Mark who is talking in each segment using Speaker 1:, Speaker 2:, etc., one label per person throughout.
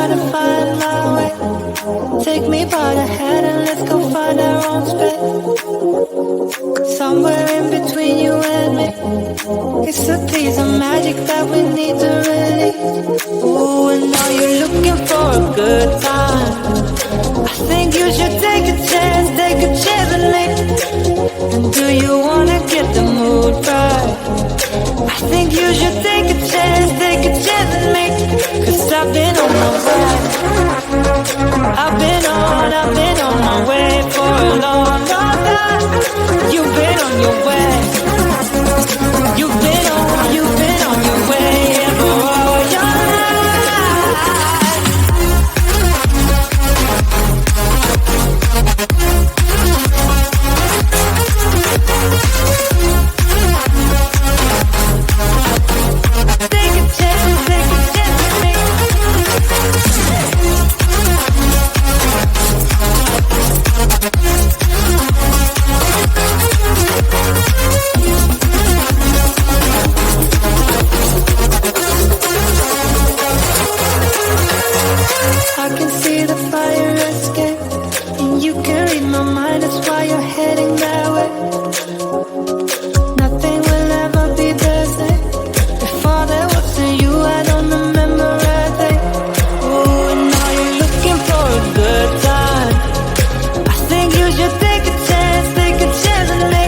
Speaker 1: try to find my way. Take me by the hand and let's go find our own space. Somewhere in between you and me. It's a piece of magic that we need to release. Ooh, and now you're looking for a good time. I think you should take a chance with me. And do you wanna get the mood right? I think you should take a chance with me. Cause I've been on my way. I've been on my way for a long, long time. You've been on your way. You've been on your way, yeah, for all your life. Take a chance with me. I can see the fire escape, and you can read my mind, that's why you're heading that way. Nothing will ever be the same. Before there wasn't you, I don't remember a thing. Oh, and now you're looking for a good time. I think you should take a chance with me.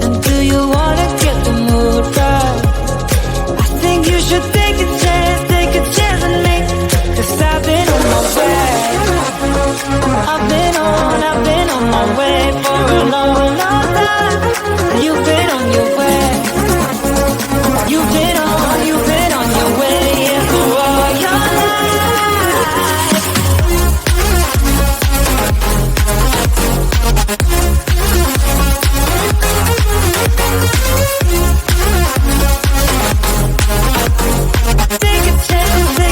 Speaker 1: And do you wanna get the mood right? I think you should take a chance with me. Cause I've been on my way. I've been on my way for a long, long time. You've been on your way. You've been on your way, yeah, for all your life. Take a chance with me.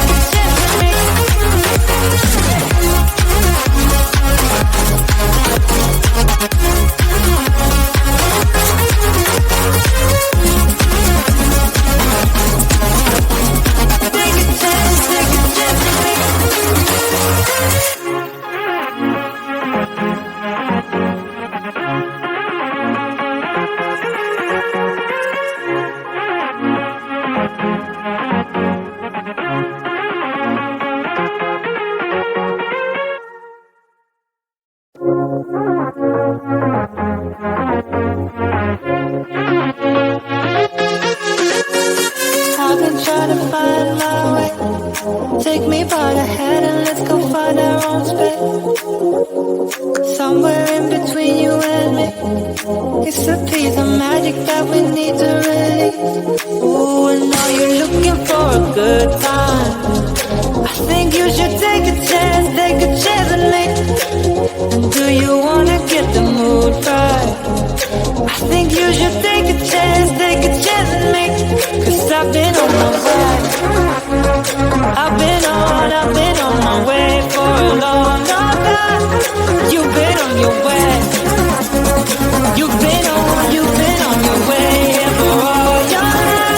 Speaker 1: I've been trying to find my way. Take me by the hand and let's go find our own space. Somewhere in between you and me. It's a piece of magic that we need to release. Ooh, and now you're looking for a good time. I think you should take a chance with me. And do you wanna get the mood right? I think you should take a chance with me. Cause I've been on my way. I've been on my way for a long, long time. You've been on your way. You've been on your way, yeah, for all your life.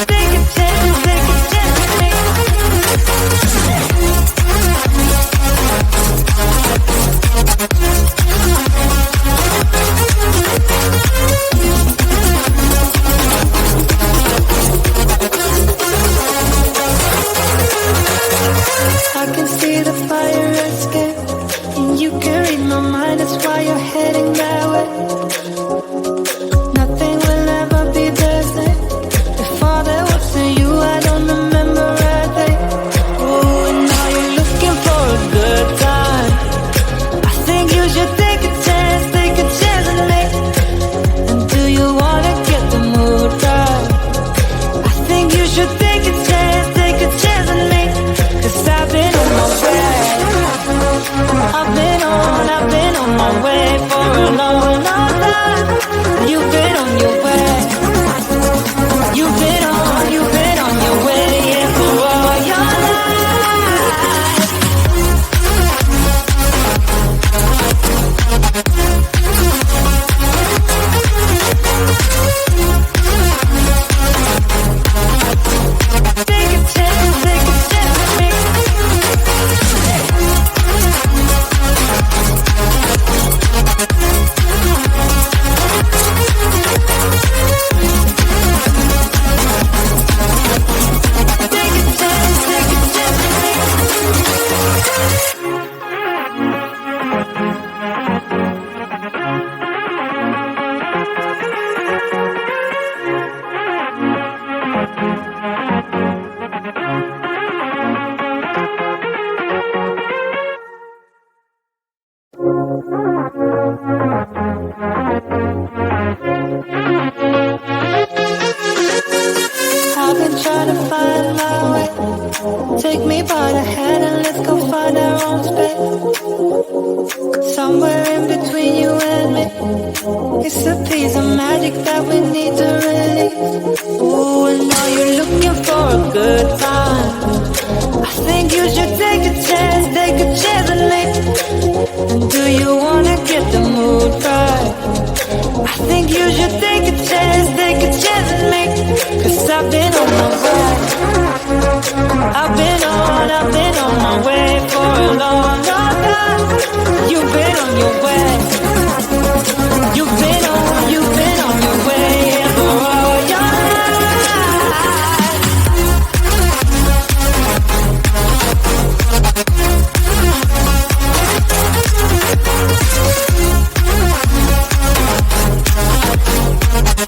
Speaker 1: Take a chance with me. I can see the fire escape, and you can read my mind, that's why you're heading that way. Nothing will ever be the same. Before there wasn't you, I don't remember a thing. Oh, and now you're looking for a good time. I think you should take a chance with me. And do you wanna get the mood right? I think you should take a chance with me. Cause I've been on my way. I've been on my way for a long, long time. You've been on your way. You've been on your way, yeah, for all your life. I've been trying to find my way. Take me by the hand and let's go find our own space. Somewhere in between you and me. It's a piece of magic that we need to release. Ooh, and now you're looking for a good time. I think you should take a chance with me. And do you wanna get the mood right? I think you should take a chance with me. Cause I've been on my way. I've been on my way for a long, long time. You've been on your way. You've been on your way for all your life.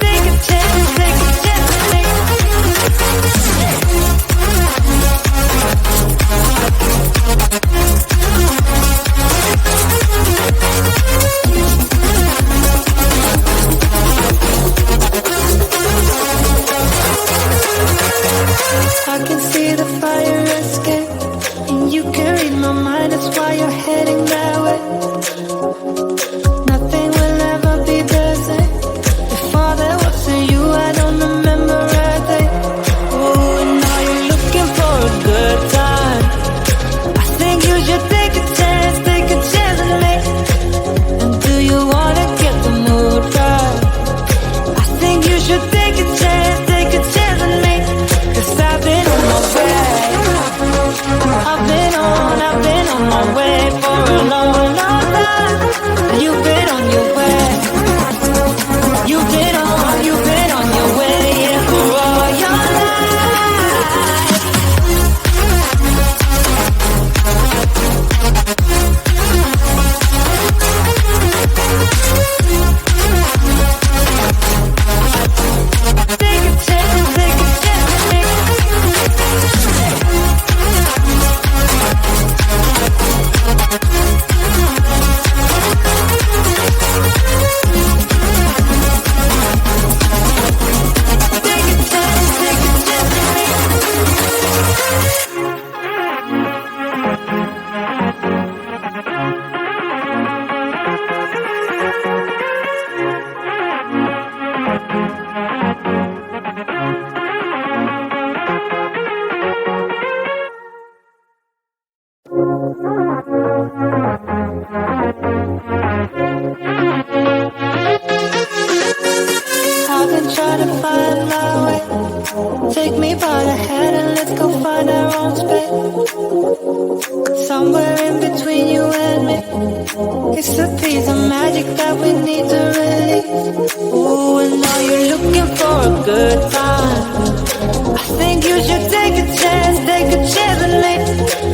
Speaker 1: Take a chance with me. I can see the fire escape, and you can read my mind, that's why you're heading that way. Nothing will ever be the same. Before there was a you, I don't remember a day. Oh, and now you're looking for a good time. I think you should take a chance with me. And do you wanna get the mood right? I think you should take a chance with me. Cause I've been on my way. I've been on my way for a long, long time. You've been on your way. You've been on your way, yeah, for all your life. Take a chance with me. I've been trying to find my way. Take me by the hand and let's go find our own space. Somewhere in between you and me. It's a piece of magic that we need to release. Ooh, and now you're looking for a good time. I think you should take a chance with me.